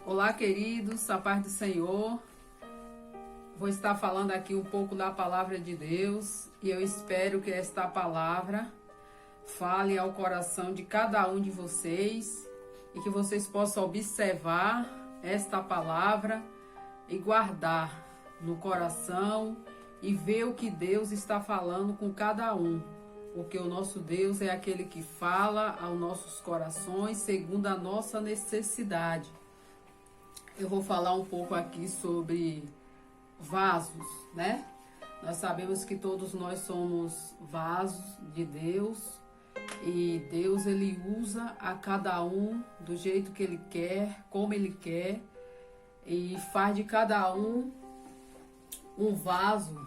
Olá, queridos, a paz do Senhor. Vou estar falando aqui um pouco da palavra de Deus e eu espero que esta palavra fale ao coração de cada um de vocês e que vocês possam observar esta palavra e guardar no coração e ver o que Deus está falando com cada um. Porque o nosso Deus é aquele que fala aos nossos corações segundo a nossa necessidade. Eu vou falar um pouco aqui sobre vasos, né? Nós sabemos que todos nós somos vasos de Deus e Deus ele usa a cada um do jeito que ele quer, como ele quer e faz de cada um um vaso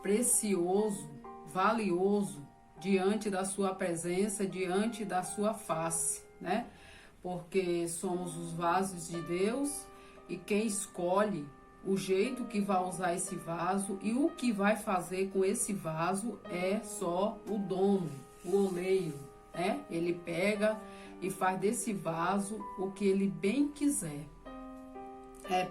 precioso, valioso diante da sua presença, diante da sua face, né? Porque somos os vasos de Deus e quem escolhe o jeito que vai usar esse vaso e o que vai fazer com esse vaso é só o dono, o oleiro, né? Ele pega e faz desse vaso o que ele bem quiser.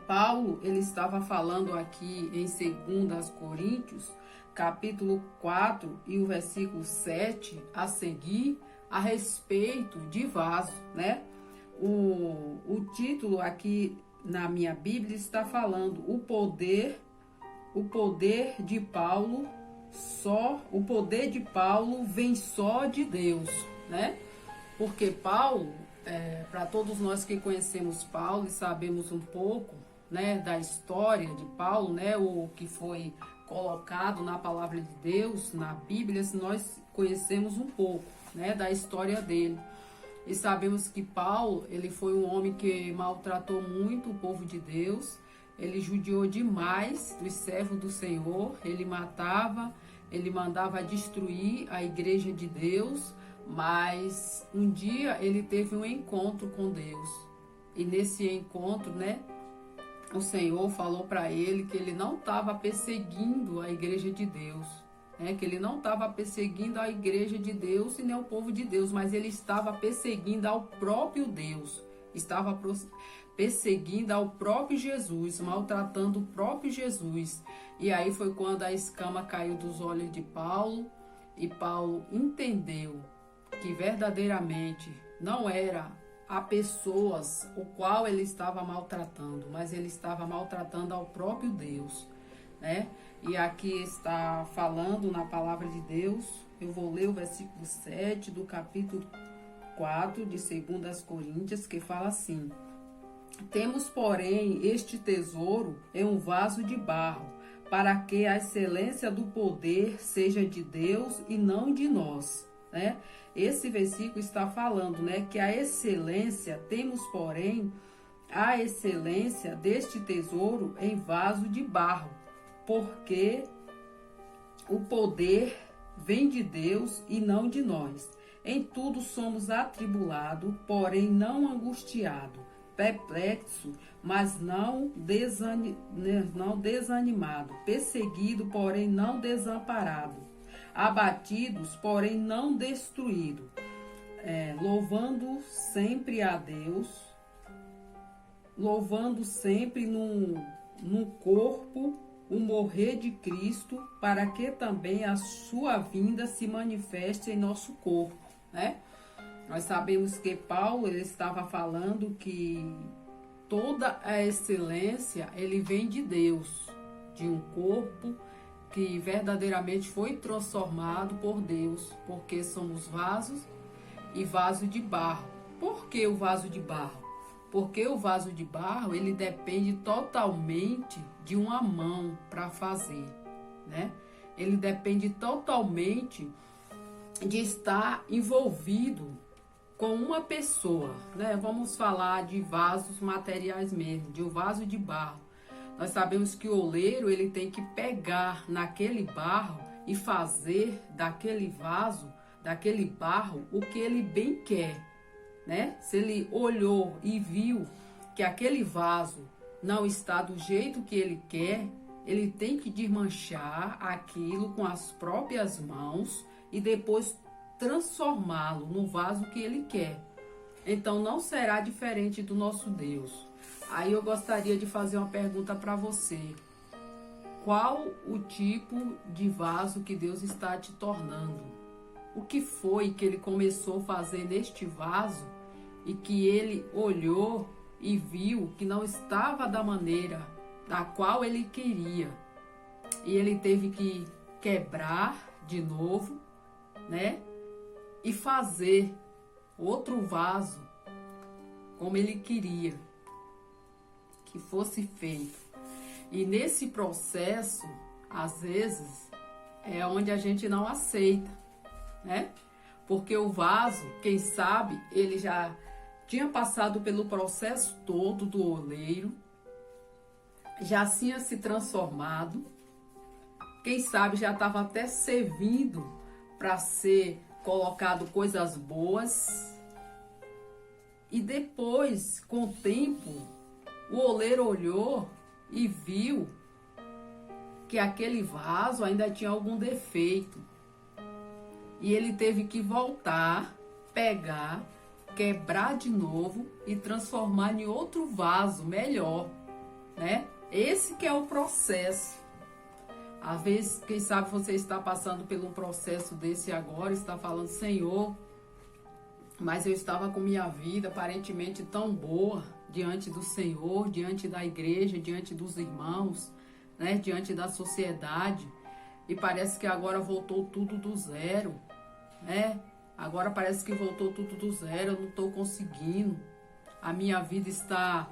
Paulo, ele estava falando aqui em 2 Coríntios, capítulo 4 e o versículo 7 a seguir, a respeito de vaso, né? O título aqui na minha Bíblia está falando o poder de Paulo, o poder de Paulo vem só de Deus, né? Porque Paulo, para todos nós que conhecemos Paulo e sabemos um pouco, né, da história de Paulo, né, o que foi colocado na palavra de Deus, na Bíblia, nós conhecemos um pouco, né, da história dele. E sabemos que Paulo, ele foi um homem que maltratou muito o povo de Deus, ele judiou demais dos servos do Senhor, ele matava, ele mandava destruir a igreja de Deus, mas um dia ele teve um encontro com Deus. E nesse encontro, né, o Senhor falou para ele que ele não estava perseguindo a igreja de Deus, que ele não estava perseguindo a igreja de Deus e nem o povo de Deus, mas ele estava perseguindo ao próprio Deus, estava perseguindo ao próprio Jesus, maltratando o próprio Jesus. E aí foi quando a escama caiu dos olhos de Paulo e Paulo entendeu que verdadeiramente não era a pessoas o qual ele estava maltratando, mas ele estava maltratando ao próprio Deus, né? E aqui está falando na palavra de Deus, eu vou ler o versículo 7 do capítulo 4 de 2 Coríntios, que fala assim: temos, porém, este tesouro em um vaso de barro, para que a excelência do poder seja de Deus e não de nós, né? Esse versículo está falando, né, que a excelência, temos, porém, a excelência deste tesouro em vaso de barro, porque o poder vem de Deus e não de nós. Em tudo somos atribulados, porém não angustiados, perplexos, mas não desanimado, perseguido, porém não desamparado, abatidos, porém não destruídos, louvando sempre a Deus, louvando sempre no corpo o morrer de Cristo, para que também a sua vinda se manifeste em nosso corpo, né? Nós sabemos que Paulo ele estava falando que toda a excelência ele vem de Deus, de um corpo que verdadeiramente foi transformado por Deus, porque somos vasos e vaso de barro. Por que o vaso de barro? Porque o vaso de barro, ele depende totalmente de uma mão para fazer, né? Ele depende totalmente de estar envolvido com uma pessoa, né? Vamos falar de vasos materiais mesmo, de um vaso de barro. Nós sabemos que o oleiro, ele tem que pegar naquele barro e fazer daquele vaso, daquele barro, o que ele bem quer, né? Se ele olhou e viu que aquele vaso não está do jeito que ele quer, ele tem que desmanchar aquilo com as próprias mãos e depois transformá-lo no vaso que ele quer. então não será diferente do nosso Deus. Aí eu gostaria de fazer uma pergunta para você. Qual o tipo de vaso que Deus está te tornando? O que foi que ele começou a fazer neste vaso e que ele olhou e viu que não estava da maneira da qual ele queria? E ele teve que quebrar de novo, né? E fazer outro vaso como ele queria que fosse feito. E nesse processo, às vezes, é onde a gente não aceita, né? Porque o vaso, quem sabe, ele já tinha passado pelo processo todo do oleiro, já tinha se transformado, quem sabe já estava até servindo para ser colocado coisas boas. E depois, com o tempo, o oleiro olhou e viu que aquele vaso ainda tinha algum defeito. E ele teve que voltar, pegar, quebrar de novo e transformar em outro vaso melhor, né? Esse que é o processo. Às vezes, quem sabe você está passando por um processo desse agora, está falando, Senhor, mas eu estava com minha vida aparentemente tão boa diante do Senhor, diante da igreja, diante dos irmãos, né, diante da sociedade, e parece que agora voltou tudo do zero, né? Agora parece que voltou tudo do zero, eu não estou conseguindo, a minha vida está,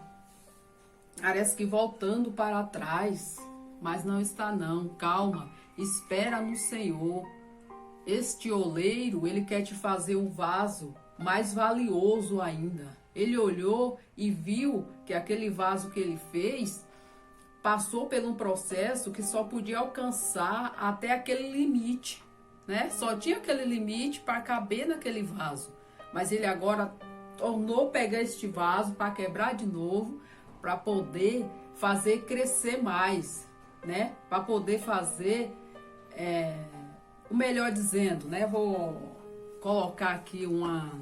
parece que voltando para trás, mas não está não, calma, espera no Senhor. Este oleiro, ele quer te fazer um vaso mais valioso ainda. Ele olhou e viu que aquele vaso que ele fez passou por um processo que só podia alcançar até aquele limite, né? Só tinha aquele limite para caber naquele vaso. Mas ele agora tornou pegar este vaso para quebrar de novo, para poder fazer crescer mais, né? Para poder fazer, o melhor dizendo, né? Vou colocar aqui uma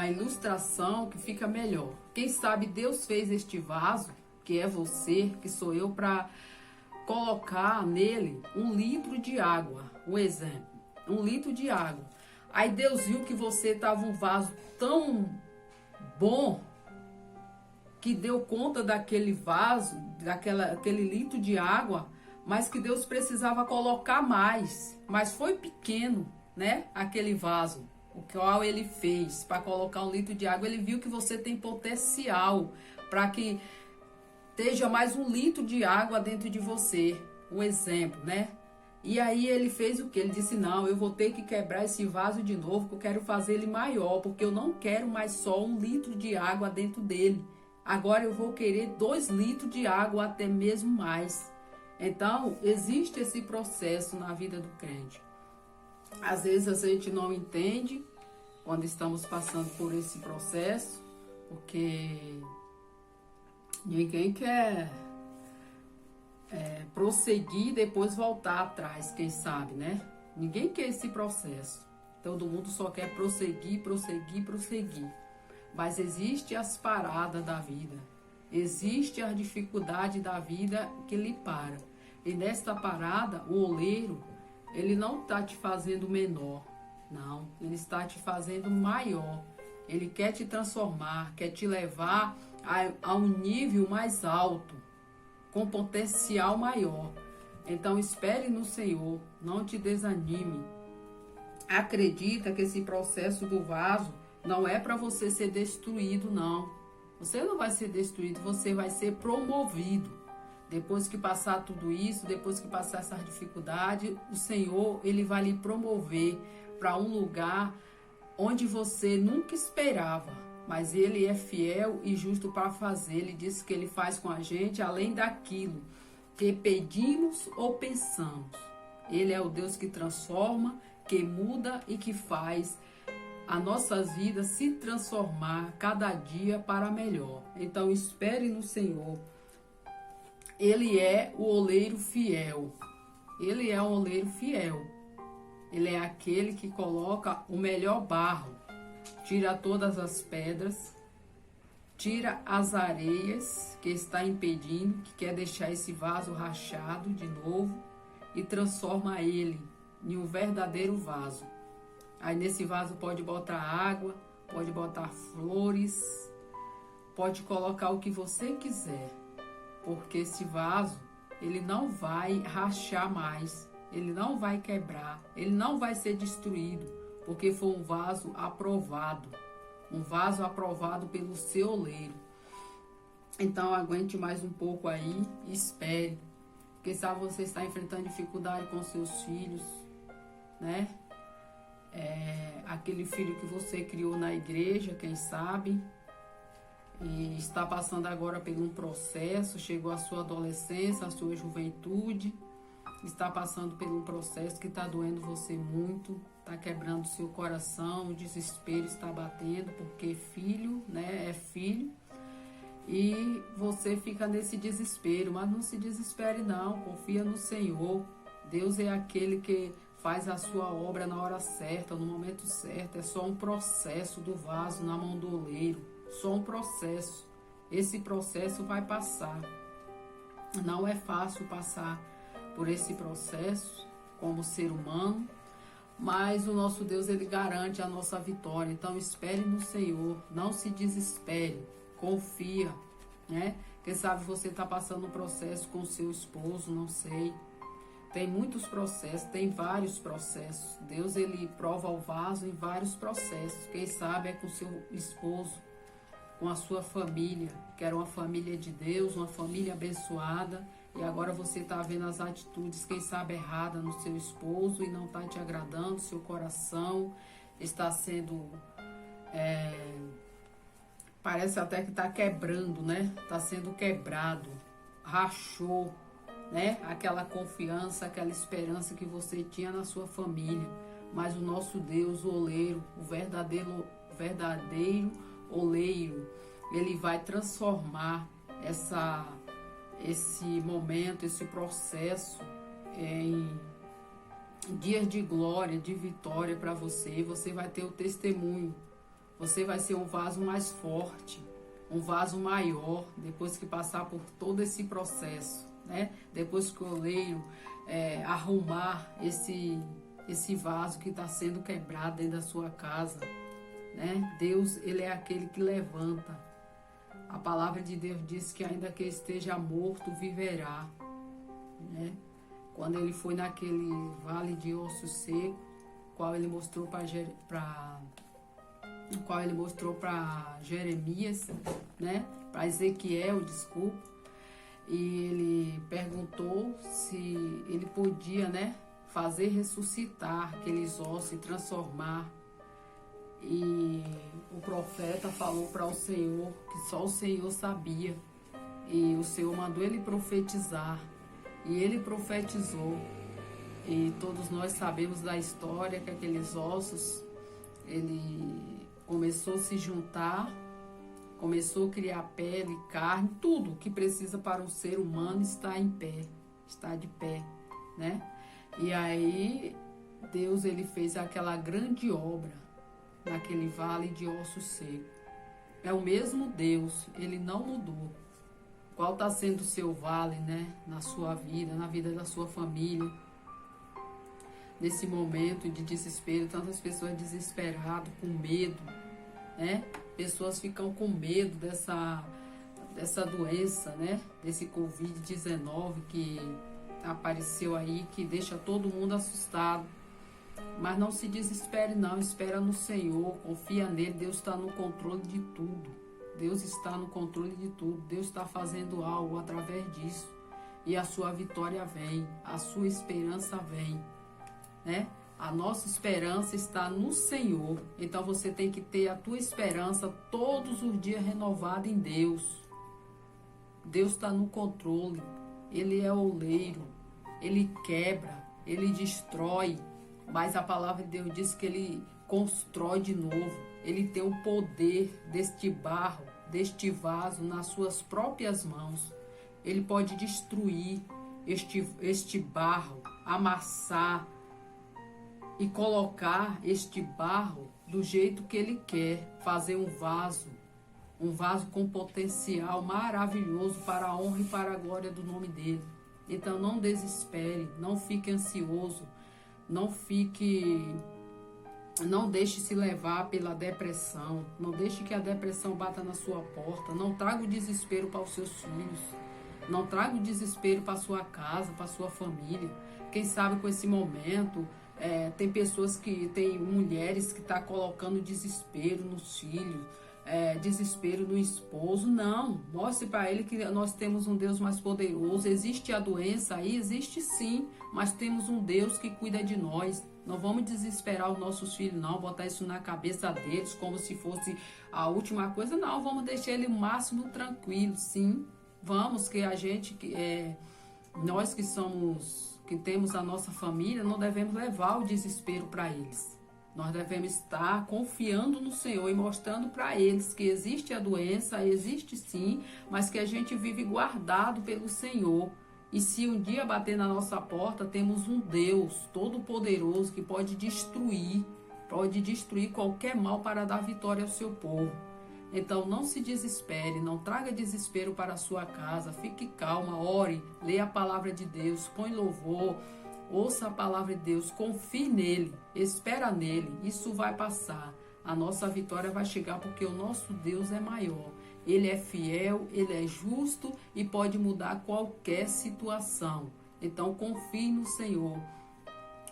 ilustração que fica melhor. Quem sabe Deus fez este vaso, que é você, que sou eu, para colocar nele 1 litro de água. Um exemplo, 1 litro de água. Aí Deus viu que você estava um vaso tão bom que deu conta daquele vaso, aquele litro de água, mas que Deus precisava colocar mais. Mas foi pequeno, né? Aquele vaso, o qual ele fez para colocar 1 litro de água. Ele viu que você tem potencial para que esteja mais 1 litro de água dentro de você. Um exemplo, né? E aí ele fez o que? Ele disse, não, eu vou ter que quebrar esse vaso de novo, que eu quero fazer ele maior, porque eu não quero mais só 1 litro de água dentro dele. Agora eu vou querer 2 litros de água, até mesmo mais. Então, existe esse processo na vida do crente. Às vezes a gente não entende quando estamos passando por esse processo, porque ninguém quer prosseguir e depois voltar atrás, quem sabe, né? Ninguém quer esse processo. Todo mundo só quer prosseguir, prosseguir, prosseguir. Mas existe as paradas da vida, existe a dificuldade da vida que lhe para. E nesta parada, o oleiro, ele não está te fazendo menor, não. Ele está te fazendo maior. Ele quer te transformar, quer te levar a um nível mais alto, com potencial maior. Então espere no Senhor, não te desanime. Acredita que esse processo do vaso não é para você ser destruído, não. Você não vai ser destruído, você vai ser promovido. Depois que passar tudo isso, depois que passar essa dificuldade, o Senhor, ele vai lhe promover para um lugar onde você nunca esperava. Mas ele é fiel e justo para fazer. Ele disse que ele faz com a gente além daquilo que pedimos ou pensamos. Ele é o Deus que transforma, que muda e que faz as nossas vidas se transformar cada dia para melhor. Então espere no Senhor. Ele é o oleiro fiel. Ele é um oleiro fiel. Ele é aquele que coloca o melhor barro tira todas as pedras, tira as areias que está impedindo, que quer deixar esse vaso rachado de novo, e transforma ele em um verdadeiro vaso. Aí nesse vaso pode botar água, pode botar flores, pode colocar o que você quiser, porque esse vaso, ele não vai rachar mais, ele não vai quebrar, ele não vai ser destruído, porque foi um vaso aprovado pelo seu oleiro. Então aguente mais um pouco aí e espere. Quem sabe você está enfrentando dificuldade com seus filhos, né? Aquele filho que você criou na igreja, quem sabe, e está passando agora por um processo, chegou a sua adolescência, a sua juventude, está passando por um processo que está doendo você muito, está quebrando seu coração, o desespero está batendo, porque filho, né, é filho, e você fica nesse desespero, mas não se desespere não, confia no Senhor. Deus é aquele que faz a sua obra na hora certa, no momento certo. É só um processo do vaso na mão do oleiro, só um processo. Esse processo vai passar. Não é fácil passar por esse processo como ser humano, mas o nosso Deus, ele garante a nossa vitória. Então espere no Senhor, não se desespere, confia, né? Quem sabe você está passando um processo com o seu esposo, não sei. Tem muitos processos, tem vários processos. Deus, ele prova o vaso em vários processos. Quem sabe é com o seu esposo, com a sua família, que era uma família de Deus, uma família abençoada. E agora você está vendo as atitudes, quem sabe, erradas no seu esposo e não está te agradando, seu coração está sendo... parece até que está quebrando, né? Está sendo quebrado, rachou, né? Aquela confiança, aquela esperança que você tinha na sua família. Mas o nosso Deus, o oleiro, o verdadeiro oleiro, ele vai transformar esse momento, esse processo em dias de glória, de vitória para você. Você vai ter o testemunho, você vai ser um vaso mais forte, um vaso maior, depois que passar por todo esse processo, né? Depois que o oleiro arrumar esse vaso que está sendo quebrado dentro da sua casa, né? Deus, ele é aquele que levanta. A palavra de Deus diz que ainda que esteja morto, viverá, né? Quando ele foi naquele vale de ossos secos, qual ele mostrou para Jeremias, né? Para Ezequiel, desculpa. E ele perguntou se ele podia, né, fazer ressuscitar aqueles ossos e transformar. E o profeta falou para o Senhor que só o Senhor sabia. E o Senhor mandou ele profetizar. E ele profetizou. E todos nós sabemos da história que aqueles ossos, ele começou a se juntar, começou a criar pele, carne, tudo que precisa para um ser humano está em pé, está de pé, né? E aí Deus, ele fez aquela grande obra naquele vale de ossos secos. É o mesmo Deus, ele não mudou. Qual está sendo o seu vale, né? Na sua vida, na vida da sua família. Nesse momento de desespero, tantas pessoas desesperadas, com medo, né? Pessoas ficam com medo dessa doença, né? Desse Covid-19 que apareceu aí, que deixa todo mundo assustado. Mas não se desespere não, espera no Senhor, confia nele, Deus está no controle de tudo. Deus está no controle de tudo, Deus está fazendo algo através disso. E a sua vitória vem, a sua esperança vem, né? A nossa esperança está no Senhor. Então você tem que ter a tua esperança todos os dias renovada em Deus. Deus está no controle, ele é oleiro, ele quebra, ele destrói. Mas a palavra de Deus diz que ele constrói de novo. Ele tem o poder deste barro, deste vaso nas suas próprias mãos. Ele pode destruir este barro, amassar, e colocar este barro do jeito que Ele quer, fazer um vaso com potencial maravilhoso para a honra e para a glória do nome dEle. Então não desespere, não fique ansioso, não deixe se levar pela depressão, não deixe que a depressão bata na sua porta, não traga o desespero para os seus filhos, não traga o desespero para a sua casa, para a sua família. Quem sabe com esse momento, tem pessoas tem mulheres que estão colocando desespero nos filhos, desespero no esposo. Não, mostre para ele que nós temos um Deus mais poderoso. Existe a doença aí? Existe sim, mas temos um Deus que cuida de nós. Não vamos desesperar os nossos filhos, não, botar isso na cabeça deles como se fosse a última coisa. Não, vamos deixar ele o máximo tranquilo, sim. Vamos, que a gente, nós que temos a nossa família, não devemos levar o desespero para eles. Nós devemos estar confiando no Senhor e mostrando para eles que existe a doença, existe sim, mas que a gente vive guardado pelo Senhor. E se um dia bater na nossa porta, temos um Deus todo-poderoso que pode destruir qualquer mal para dar vitória ao seu povo. Então não se desespere, não traga desespero para a sua casa, fique calma, ore, leia a palavra de Deus, põe louvor, ouça a palavra de Deus, confie nele, espera nele, isso vai passar. A nossa vitória vai chegar porque o nosso Deus é maior. Ele é fiel, ele é justo e pode mudar qualquer situação. Então confie no Senhor.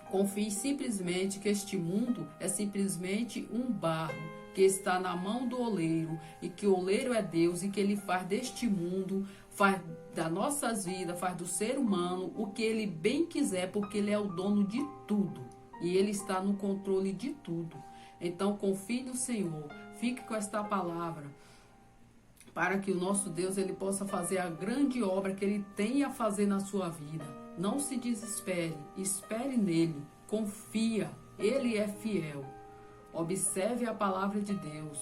Confie simplesmente que este mundo é simplesmente um barro que está na mão do oleiro e que o oleiro é Deus e que ele faz deste mundo, faz das nossas vidas, faz do ser humano o que ele bem quiser, porque ele é o dono de tudo e ele está no controle de tudo. Então confie no Senhor, fique com esta palavra para que o nosso Deus ele possa fazer a grande obra que ele tem a fazer na sua vida. Não se desespere, espere nele, confia, ele é fiel. Observe a palavra de Deus.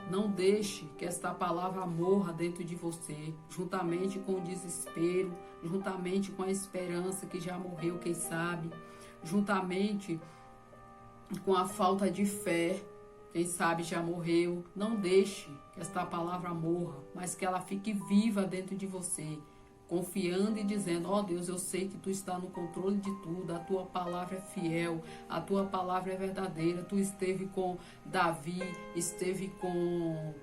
Não deixe que esta palavra morra dentro de você, juntamente com o desespero, juntamente com a esperança que já morreu, quem sabe, juntamente com a falta de fé, quem sabe já morreu. Não deixe que esta palavra morra, mas que ela fique viva dentro de você, confiando e dizendo: ó Deus, eu sei que Tu está no controle de tudo, a Tua palavra é fiel, a Tua palavra é verdadeira. Tu esteve com Davi, esteve com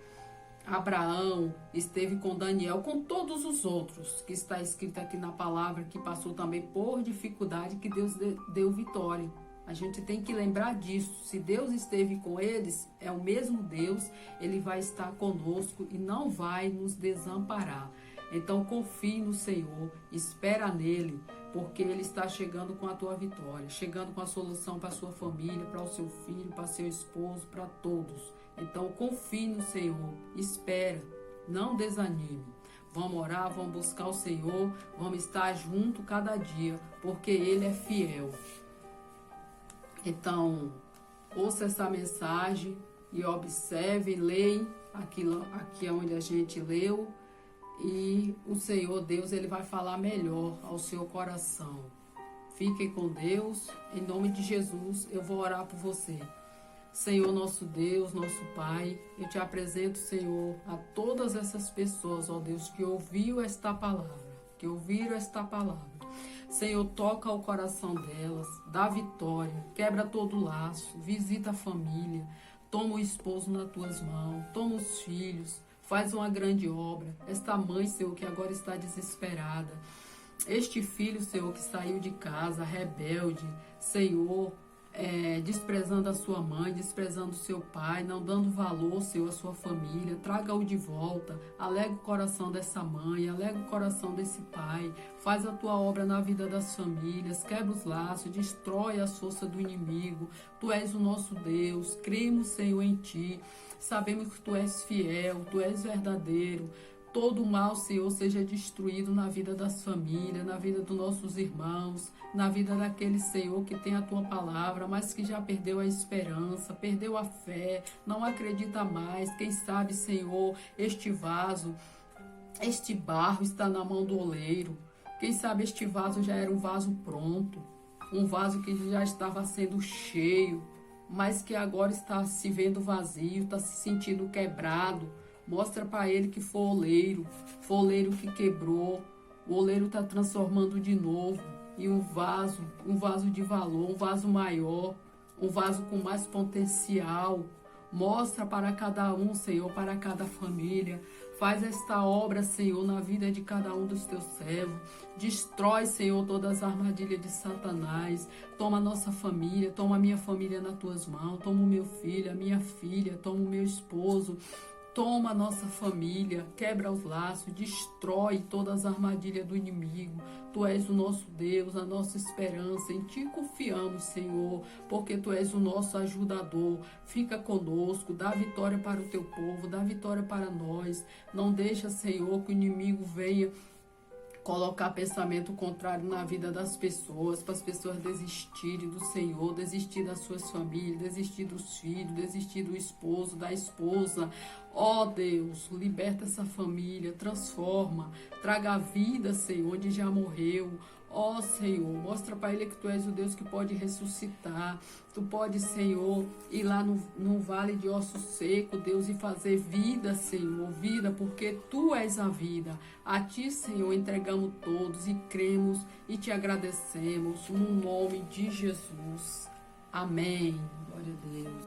Abraão, esteve com Daniel, com todos os outros que está escrito aqui na palavra, que passou também por dificuldade, que Deus deu vitória. A gente tem que lembrar disso. Se Deus esteve com eles, é o mesmo Deus, Ele vai estar conosco e não vai nos desamparar. Então confie no Senhor, espera nele, porque Ele está chegando com a tua vitória, chegando com a solução para a sua família, para o seu filho, para seu esposo, para todos. Então confie no Senhor, espera, não desanime. Vamos orar, vamos buscar o Senhor, vamos estar junto cada dia, porque Ele é fiel. Então, ouça essa mensagem e observe, leia aqui onde a gente leu, e o Senhor Deus, Ele vai falar melhor ao seu coração. Fiquem com Deus, em nome de Jesus, eu vou orar por você. Senhor, nosso Deus, nosso Pai, eu te apresento, Senhor, a todas essas pessoas, ó Deus, que ouviram esta palavra, Senhor, toca o coração delas, dá vitória, quebra todo laço, visita a família, toma o esposo nas tuas mãos, toma os filhos, faz uma grande obra. Esta mãe, Senhor, que agora está desesperada, este filho, Senhor, que saiu de casa, rebelde, Senhor, desprezando a sua mãe, desprezando o seu pai, não dando valor, Senhor, à sua família, traga-o de volta, alega o coração dessa mãe, alega o coração desse pai, faz a tua obra na vida das famílias, quebra os laços, destrói a força do inimigo. Tu és o nosso Deus, cremos, Senhor, em Ti, sabemos que Tu és fiel, Tu és verdadeiro. Todo o mal, Senhor, seja destruído na vida das famílias, na vida dos nossos irmãos, na vida daquele, Senhor, que tem a Tua palavra, mas que já perdeu a esperança, perdeu a fé, não acredita mais. Quem sabe, Senhor, este vaso, este barro está na mão do oleiro. Quem sabe este vaso já era um vaso pronto. um vaso que já estava sendo cheio, mas que agora está se vendo vazio, está se sentindo quebrado. Mostra para ele que foi oleiro que quebrou. O oleiro está transformando de novo em um vaso de valor, um vaso maior, um vaso com mais potencial. Mostra para cada um, Senhor, para cada família. Faz esta obra, Senhor, na vida de cada um dos teus servos. Destrói, Senhor, todas as armadilhas de Satanás. Toma a nossa família, toma a minha família nas tuas mãos. Toma o meu filho, a minha filha, toma o meu esposo. Toma a nossa família, quebra os laços, destrói todas as armadilhas do inimigo. Tu és o nosso Deus, a nossa esperança. Em ti confiamos, Senhor, porque tu és o nosso ajudador. Fica conosco, dá vitória para o teu povo, dá vitória para nós. Não deixa, Senhor, que o inimigo venha colocar pensamento contrário na vida das pessoas, para as pessoas desistirem do Senhor, desistir das suas famílias, desistir dos filhos, desistir do esposo, da esposa. Ó Deus, liberta essa família, transforma, traga a vida, Senhor, onde já morreu. Ó Senhor, mostra para ele que tu és o Deus que pode ressuscitar. Tu pode, Senhor, ir lá no vale de ossos secos, Deus, e fazer vida, Senhor, vida, porque tu és a vida. A ti, Senhor, entregamos todos e cremos e te agradecemos no nome de Jesus. Amém. Glória a Deus.